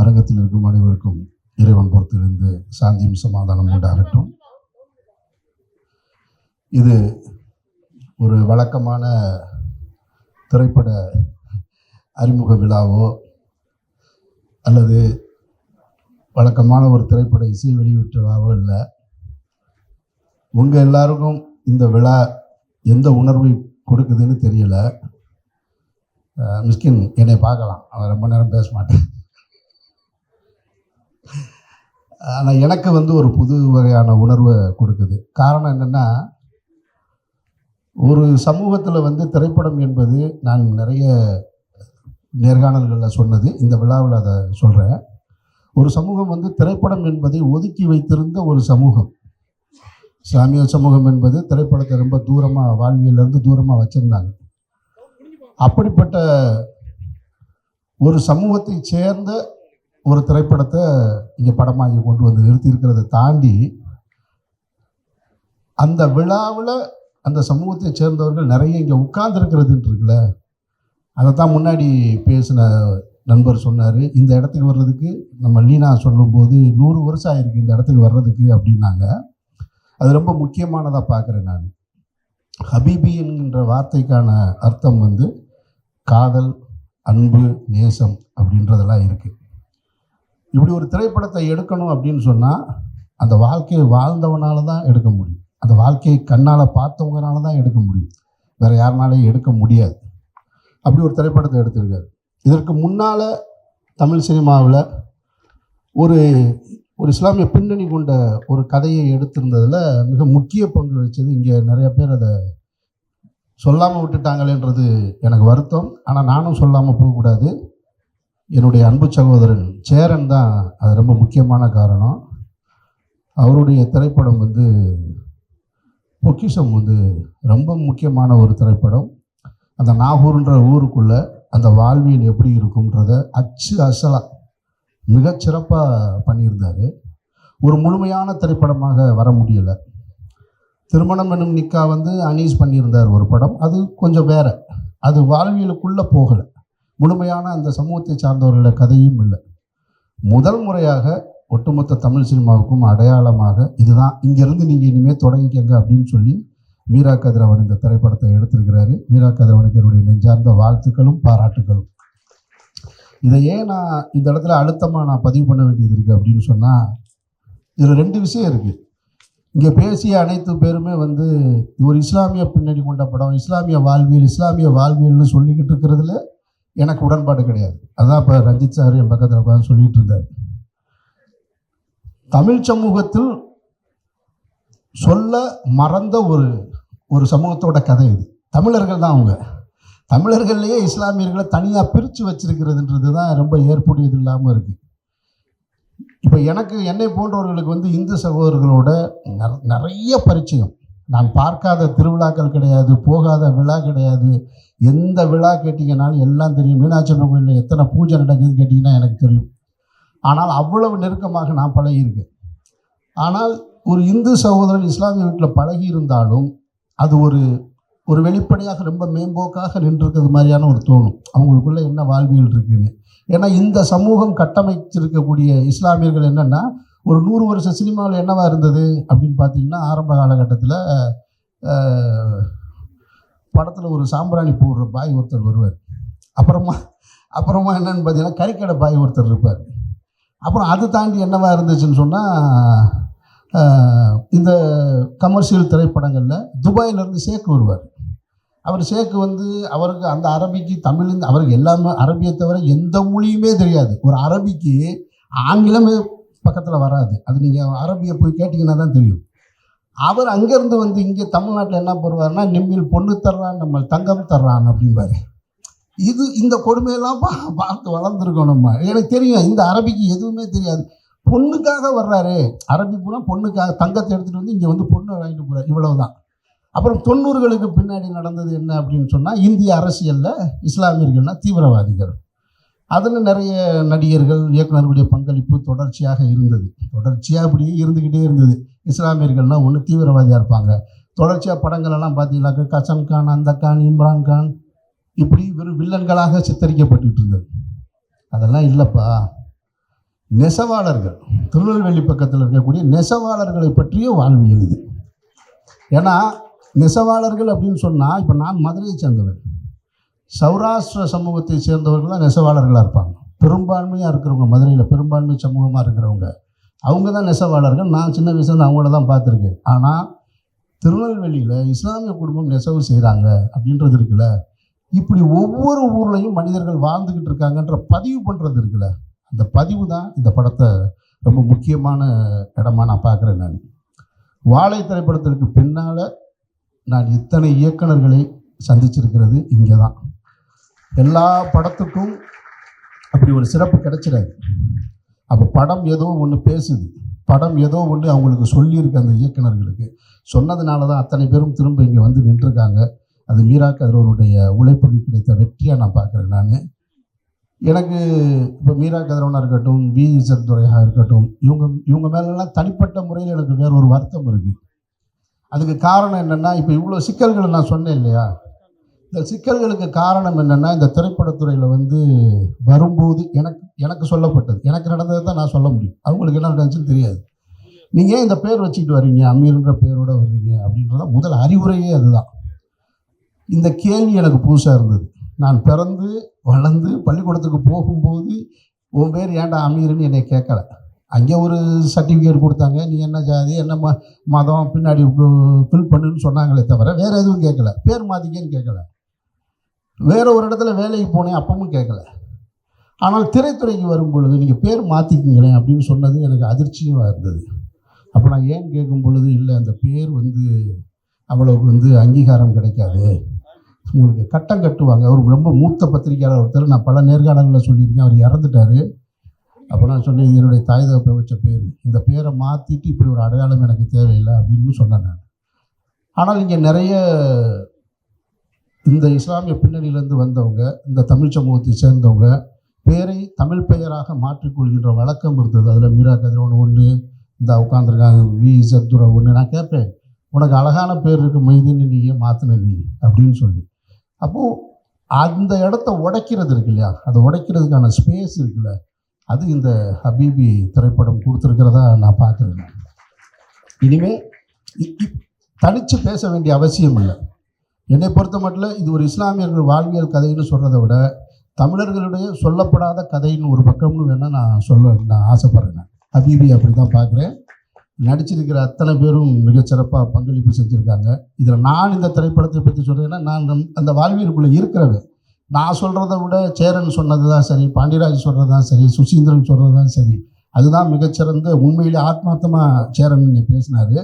அரங்கத்தில் இருக்கும் அனைவருக்கும் இறைவன் பொறுத்திருந்து சாந்தியும் சமாதானம் உண்டாகட்டும். இது ஒரு வழக்கமான திரைப்பட அறிமுக விழாவோ அல்லது வழக்கமான ஒரு திரைப்பட இசை வெளியீட்டு விழாவோ இல்லை. உங்கள் எல்லாருக்கும் இந்த விழா எந்த உணர்வை கொடுக்குதுன்னு தெரியல. மிஸ்கின் என்னை பார்க்கலாம், அவன் ரொம்ப நேரம் பேச மாட்டேன். ஆனால் எனக்கு ஒரு புது வகையான உணர்வை கொடுக்குது. காரணம் என்னென்னா, ஒரு சமூகத்தில் திரைப்படம் என்பது நான் நிறைய நேர்காணல்களில் சொன்னது, இந்த விழாவில் அதை சொல்கிறேன். ஒரு சமூகம் திரைப்படம் என்பதை ஒதுக்கி வைத்திருந்த ஒரு சமூகம். இஸ்லாமிய சமூகம் என்பது திரைப்படத்தை ரொம்ப தூரமாக, வாழ்வியலிருந்து தூரமாக வச்சுருந்தாங்க. அப்படிப்பட்ட ஒரு சமூகத்தை சேர்ந்த ஒரு திரைப்படத்தை இங்கே படமாகி கொண்டு வந்து நிறுத்தியிருக்கிறத தாண்டி, அந்த விழாவில் அந்த சமூகத்தை சேர்ந்தவர்கள் நிறைய இங்கே உட்கார்ந்துருக்கிறதுன்னு இருக்குல்ல, அதை தான் முன்னாடி பேசின நண்பர் சொன்னார். இந்த இடத்துக்கு வர்றதுக்கு நம்ம லீனா சொல்லும்போது 100 வருஷம் ஆயிருக்கு இந்த இடத்துக்கு வர்றதுக்கு அப்படின்னாங்க. அது ரொம்ப முக்கியமானதாக பார்க்குறேன் நான். ஹபீபி என்கின்ற வார்த்தைக்கான அர்த்தம் காதல், அன்பு, நேசம் அப்படின்றதெல்லாம் இருக்குது. இப்படி ஒரு திரைப்படத்தை எடுக்கணும் அப்படின்னு சொன்னால் அந்த வாழ்க்கையை வாழ்ந்தவனால தான் எடுக்க முடியும், அந்த வாழ்க்கையை கண்ணால் பார்த்தவங்கனால தான் எடுக்க முடியும், வேறு யாருனாலையும் எடுக்க முடியாது. அப்படி ஒரு திரைப்படத்தை எடுத்திருக்காரு. இதற்கு முன்னால் தமிழ் சினிமாவில் ஒரு இஸ்லாமிய பின்னணி கொண்ட ஒரு கதையை எடுத்திருந்ததில் மிக முக்கிய பங்கு வச்சது, இங்கே நிறைய பேர் அதை சொல்லாமல் விட்டுட்டாங்களேன்றது எனக்கு வருத்தம். ஆனால் நானும் சொல்லாமல் போகக்கூடாது. என்னுடைய அன்பு சகோதரன் சேரன் தான் அது ரொம்ப முக்கியமான காரணம். அவருடைய திரைப்படம் பொக்கிஷம் ரொம்ப முக்கியமான ஒரு திரைப்படம். அந்த நாகூர்ன்ற ஊருக்குள்ளே அந்த வாழ்வியல் எப்படி இருக்கும்ன்றத அசலாக மிகச்சிறப்பாக பண்ணியிருந்தார். ஒரு முழுமையான திரைப்படமாக வர முடியலை. திருமணம் என்னும் நிக்கா அனீஸ் பண்ணியிருந்தார் ஒரு படம், அது கொஞ்சம் வேறு, அது வாழ்வியலுக்குள்ளே போகலை. முழுமையான அந்த சமூகத்தை சார்ந்தவர்களோட கதையும் இல்லை. முதல் முறையாக ஒட்டுமொத்த தமிழ் சினிமாவுக்கும் அடையாளமாக இதுதான், இங்கேருந்து நீங்கள் இனிமேல் தொடங்கிக்கங்க அப்படின்னு சொல்லி மீரா கதிரவன் இந்த திரைப்படத்தை எடுத்திருக்கிறாரு. மீரா கதிரவனுக்கு என்னுடைய நெஞ்சார்ந்த வாழ்த்துக்களும் பாராட்டுகளும். இதை ஏன் நான் இந்த இடத்துல அழுத்தமாக நான் பதிவு பண்ண வேண்டியது இருக்குது அப்படின்னு சொன்னால், இதில் 2 விஷயம் இருக்குது. இங்கே பேசிய அனைத்து பேருமே ஒரு இஸ்லாமிய பின்னணி கொண்ட படம், இஸ்லாமிய வாழ்வியல்னு சொல்லிக்கிட்டு இருக்கிறதுல எனக்கு உடன்பாடு கிடையாது. அதுதான் இப்போ ரஞ்சித் சார் என் பக்கத்தில் உட்காந்து சொல்லிகிட்டு இருந்தார். தமிழ் சமூகத்தில் சொல்ல மறந்த ஒரு சமூகத்தோட கதை இது. தமிழர்கள் தான் அவங்க. தமிழர்கள்லேயே இஸ்லாமியர்களை தனியாக பிரித்து வச்சிருக்கிறதுன்றது தான் ரொம்ப ஏற்புடையது இல்லாமல் இருக்குது. இப்போ என்னை போன்றவர்களுக்கு இந்து சகோதரர்களோட நிறைய பரிச்சயம். நான் பார்க்காத திருவிழாக்கள் கிடையாது, போகாத விழா கிடையாது. எந்த விழா கேட்டிங்கனாலும் எல்லாம் தெரியும். மீனாட்சி அம்மன் கோயிலில் எத்தனை பூஜை நடக்குதுன்னு கேட்டிங்கன்னா எனக்கு தெரியும். ஆனால் அவ்வளவு நெருக்கமாக நான் பழகியிருக்கேன். ஆனால் ஒரு இந்து சகோதரன் இஸ்லாமிய வீட்டில் பழகி இருந்தாலும் அது ஒரு வெளிப்படையாக ரொம்ப மேம்போக்காக நின்றுருக்கிறது மாதிரியான ஒரு தோணும், அவங்களுக்குள்ளே என்ன வாழ்வியல் இருக்குன்னு. ஏன்னா இந்த சமூகம் கட்டமைச்சிருக்கக்கூடிய இஸ்லாமியர்கள் என்னென்னா, ஒரு 100 வருஷ சினிமாவில் என்னவா இருந்தது அப்படின்னு பார்த்தீங்கன்னா, ஆரம்ப காலகட்டத்தில் படத்தில் ஒரு சாம்பிராணி போடுற பாய் ஒருத்தர் வருவார். அப்புறமா என்னென்னு பார்த்தீங்கன்னா கறிக்கடை பாய் ஒருத்தர் இருப்பார். அப்புறம் அது தாண்டி என்னவா இருந்துச்சுன்னு சொன்னால், இந்த கமர்ஷியல் திரைப்படங்களில் துபாயிலேருந்து ஷேக் வருவார். அவர் ஷேக்கு அவருக்கு அந்த அரபிக்கு தமிழ், அவருக்கு எல்லாமே அரபியை தவிர எந்த மொழியுமே தெரியாது. ஒரு அரபிக்கு ஆங்கிலமே பக்கத்தில் வராது. அது நீங்கள் அரபியை போய் கேட்டிங்கன்னா தான் தெரியும். அவர் அங்கேருந்து இங்கே தமிழ்நாட்டில் என்ன போடுவார்னா, நிம்மில் பொண்ணு தர்றான், நம்ம தங்கம் தர்றான் அப்படிம்பாரு. இந்த கொடுமையெல்லாம் பார்த்து வளர்ந்துருக்கோம் நம்ம. எனக்கு தெரியும் இந்த அரபிக்கு எதுவுமே தெரியாது. பொண்ணுக்காக வர்றாரு, அரபி பூரா பொண்ணுக்காக தங்கத்தை எடுத்துகிட்டு இங்கே பொண்ணை வாங்கிட்டு போகிறார், இவ்வளவுதான். அப்புறம் 90களுக்கு பின்னாடி நடந்தது என்ன அப்படின்னு சொன்னால், இந்திய அரசியலில் இஸ்லாமியர்கள்னால் தீவிரவாதிகள். அதில் நிறைய நடிகர்கள், இயக்குநர்களுடைய பங்களிப்பு தொடர்ச்சியாக இருந்தது. தொடர்ச்சியாக அப்படியே இருந்துக்கிட்டே இருந்தது. இஸ்லாமியர்கள்னால் ஒன்று தீவிரவாதியாக இருப்பாங்க. தொடர்ச்சியாக படங்களெல்லாம் பார்த்தீங்கன்னாக்க கசன் கான், அந்த கான், இம்ரான் கான், இப்படி வெறும் வில்லன்களாக சித்தரிக்கப்பட்டு இருந்தது. அதெல்லாம் இல்லைப்பா. நெசவாளர்கள், திருநெல்வேலி பக்கத்தில் இருக்கக்கூடிய நெசவாளர்களை பற்றிய வாழ்வியல் இது. ஏன்னா நெசவாளர்கள் அப்படின்னு சொன்னால், இப்போ நான் மதுரையை சேர்ந்தவர், சௌராஷ்டிர சமூகத்தை சேர்ந்தவர்கள் தான் நெசவாளர்களாக இருப்பாங்க. பெரும்பான்மையாக இருக்கிறவங்க, மதுரையில் பெரும்பான்மை சமூகமாக இருக்கிறவங்க அவங்க தான் நெசவாளர்கள். நான் சின்ன வயசுலேருந்து அவங்கள தான் பார்த்துருக்கேன். ஆனால் திருநெல்வேலியில் இஸ்லாமிய குடும்பம் நெசவு செய்கிறாங்க அப்படின்றது இருக்குல்ல, இப்படி ஒவ்வொரு ஊர்லேயும் மனிதர்கள் வாழ்ந்துக்கிட்டு இருக்காங்கன்ற பதிவு பண்ணுறது இருக்குல்ல, அந்த பதிவு தான் இந்த படத்தை ரொம்ப முக்கியமான இடமா நான் பார்க்குறேன். நான் வாழை திரைப்படத்திற்கு பின்னால் நான் இத்தனை இயக்குநர்களை சந்திச்சிருக்கிறது இங்கே தான். எல்லா படத்துக்கும் அப்படி ஒரு சிறப்பு கிடைச்சிடாது. அப்போ படம் ஏதோ ஒன்று பேசுது, படம் ஏதோ ஒன்று அவங்களுக்கு சொல்லியிருக்கு. அந்த இயக்குநர்களுக்கு சொன்னதுனால தான் அத்தனை பேரும் திரும்ப இங்கே வந்து நின்றுருக்காங்க. அது மீரா கதிரவனுடைய உழைப்புக்கு கிடைத்த வெற்றியாக நான் பார்க்குறேன். நான் எனக்கு இப்போ மீரா கதிரவனாக இருக்கட்டும், வி.இசட் துரையாக இருக்கட்டும், இவங்க மேலெல்லாம் தனிப்பட்ட முறையில் எனக்கு வேற ஒரு வருத்தம் இருக்குது. அதுக்கு காரணம் என்னென்னா, இப்போ இவ்வளோ சிக்கல்களை நான் சொன்னேன் இல்லையா, இந்த சிக்கல்களுக்கு காரணம் என்னென்னா, இந்த திரைப்படத்துறையில் வந்து வரும்போது எனக்கு சொல்லப்பட்டது, எனக்கு நடந்ததை தான் நான் சொல்ல முடியும். அவங்களுக்கு என்ன நடந்துச்சுன்னு தெரியாது. நீங்கள் ஏன் இந்த பேர் வச்சுக்கிட்டு வர்றீங்க, அமீர்ன்ற பேரோடு வர்றீங்க அப்படின்றத முதல் அறிவுரையே அதுதான். இந்த கேள்வி எனக்கு புதுசாக இருந்தது. நான் பிறந்து வளர்ந்து பள்ளிக்கூடத்துக்கு போகும்போது உன் பேர் ஏன்டா அமீர்னு என்னை கேட்கலை. அங்கே ஒரு சர்டிஃபிகேட் கொடுத்தாங்க, நீ என்ன ஜாதி என்ன மதம் பின்னாடி ஃபில் பண்ணுன்னு சொன்னாங்களே தவிர வேறு எதுவும் கேட்கல. பேர் மாற்றிக்கன்னு கேட்கல. வேறு ஒரு இடத்துல வேலைக்கு போனேன், அப்பவும் கேட்கல. ஆனால் திரைத்துறைக்கு வரும் பொழுது நீங்கள் பேர் மாற்றிக்கிங்களேன் அப்படின்னு சொன்னது எனக்கு அதிர்ச்சியாக இருந்தது. அப்போ நான் ஏன் கேட்கும் பொழுது, இல்லை அந்த பேர் வந்து அவ்வளவுக்கு வந்து அங்கீகாரம் கிடைக்காது, உங்களுக்கு கட்டம் கட்டுவாங்க. அவர் ரொம்ப மூத்த பத்திரிகையாளர் ஒருத்தர், நான் பல நேர்காணலில் சொல்லியிருக்கேன், அவர் இறந்துட்டார். அப்போ நான் சொன்னேன், இது என்னுடைய தாய் தகப்பை வச்ச பேர், இந்த பேரை மாற்றிட்டு இப்படி ஒரு அடையாளம் எனக்கு தேவையில்லை அப்படின்னு சொன்னேன் நான். ஆனால் இங்கே நிறைய இந்த இஸ்லாமிய பின்னணியிலேருந்து வந்தவங்க, இந்த தமிழ் சமூகத்தை சேர்ந்தவங்க பேரை தமிழ் பெயராக மாற்றிக்கொள்கின்ற வழக்கம் இருந்தது. அதில் மீரா கதிரவன் ஒன்று, இந்த உட்காந்துருக்காங்க வி.இசட் துரை ஒன்று. நான் கேட்பேன், உனக்கு அழகான பேர் இருக்கு மைதின்னு, நீ ஏன் மாற்றின நீ அப்படின்னு சொல்லி. அப்போது அந்த இடத்த உடைக்கிறது இருக்கு இல்லையா, அதை உடைக்கிறதுக்கான ஸ்பேஸ் இருக்குல்ல, அது இந்த ஹபீபி திரைப்படம் கொடுத்துருக்கிறதா நான் பார்க்குறேன். இனிமேல் தனித்து பேச வேண்டிய அவசியம் இல்லை. என்னை பொறுத்த மட்டும் இது ஒரு இஸ்லாமியர்கள் வாழ்வியல் கதைன்னு சொல்கிறத விட தமிழர்களுடைய சொல்லப்படாத கதைன்னு ஒரு பக்கம்னு வேணால் நான் ஆசைப்பட்றேன். ஹபீபி அப்படி தான் பார்க்குறேன். நடிச்சிருக்கிற அத்தனை பேரும் மிகச்சிறப்பாக பங்களிப்பு செஞ்சுருக்காங்க. இதில் நான் இந்த திரைப்படத்தை பற்றி சொல்கிறேன்னா, நான் அந்த வாழ்வியலுக்குள்ளே இருக்கிறவன். நான் சொல்கிறத விட சேரன் சொன்னது தான் சரி, பாண்டியராஜ் சொல்கிறது தான் சரி, சுசீந்திரன் சொல்கிறது தான் சரி, அதுதான் மிகச்சிறந்த. உண்மையிலே ஆத்மார்த்தமாக சேரன் பேசினார்.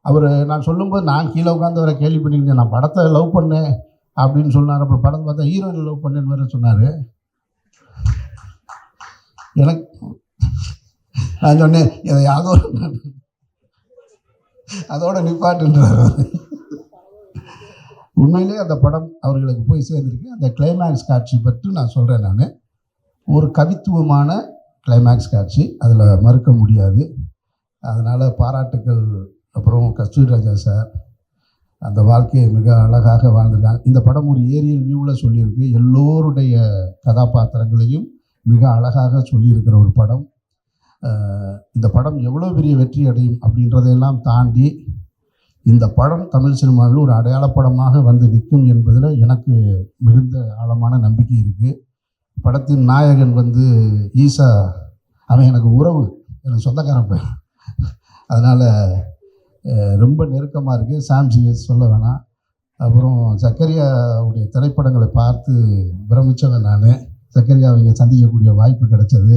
அவர் நான் சொல்லும்போது நான் கீழே உட்காந்து அவரை கேள்வி பண்ணியிருந்தேன், நான் படத்தை லவ் பண்ணேன் அப்படின்னு சொன்னார். அப்புறம் படத்தை பார்த்தா ஹீரோயின் லவ் பண்ணேன்னு வேறு சொன்னார். எனக்கு நான் சொன்னேன், எதையாவது அதோட நிப்பாட்டுன்றார். உண்மையிலே அந்த படம் அவர்களுக்கு போய் சேர்ந்துருக்கு. அந்த கிளைமேக்ஸ் காட்சி பற்றி நான் சொல்கிறேன். நான் ஒரு கவித்துவமான கிளைமேக்ஸ் காட்சி, அதில் மறுக்க முடியாது. அதனால் பாராட்டுக்கள். அப்புறம் கஸ்தூரி ராஜா சார் அந்த வாழ்க்கையை மிக அழகாக வாழ்ந்திருக்காங்க. இந்த படம் ஒரு ஏரியல் வியூவில் சொல்லியிருக்கு. எல்லோருடைய கதாபாத்திரங்களையும் மிக அழகாக சொல்லியிருக்கிற ஒரு படம். இந்த படம் எவ்வளோ பெரிய வெற்றி அடையும் அப்படின்றதையெல்லாம் தாண்டி இந்த படம் தமிழ் சினிமாவில் ஒரு அடையாளப்படமாக வந்து நிற்கும் என்பதில் எனக்கு மிகுந்த ஆழமான நம்பிக்கை இருக்குது. படத்தின் நாயகன் வந்து ஈசா, அவன் எனக்கு உறவு, எனக்கு சொந்தக்காரன் பையன். அதனால் ரொம்ப நெருக்கமாக இருக்குது. சாம்சிஎஸ் சொல்ல வேணாம். அப்புறம் சக்கரியாவுடைய திரைப்படங்களை பார்த்து பிரமித்தவன் நான். சக்கரியாவை இங்கே சந்திக்கக்கூடிய வாய்ப்பு கிடைச்சது.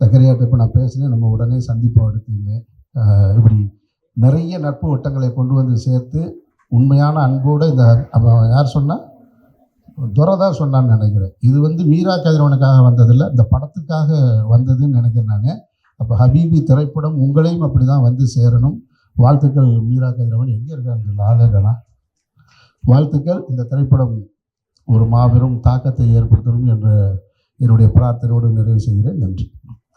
சக்கரியாட்ட இப்போ நான் பேசினேன், நம்ம உடனே சந்திப்போம் எடுத்துன்னு. இப்படி நிறைய நட்பு வட்டங்களை கொண்டு வந்து சேர்த்து உண்மையான அன்போடு இந்த யார் சொன்னால் துரை தான் சொன்னான்னு நினைக்கிறேன். இது வந்து மீரா கதிரவனுக்காக வந்ததில்லை, இந்த படத்துக்காக வந்ததுன்னு நினைக்கிறேன் நான். அப்போ ஹபீபி திரைப்படம் உங்களையும் அப்படி தான் வந்து சேரணும். வாழ்த்துக்கள். மீரா கதிரவன் எங்கே இருக்காங்க ஆளுகனா, வாழ்த்துக்கள். இந்த திரைப்படம் ஒரு மாபெரும் தாக்கத்தை ஏற்படுத்தணும் என்ற என்னுடைய பிரார்த்தனையோடு நிறைவு செய்கிறேன். நன்றி.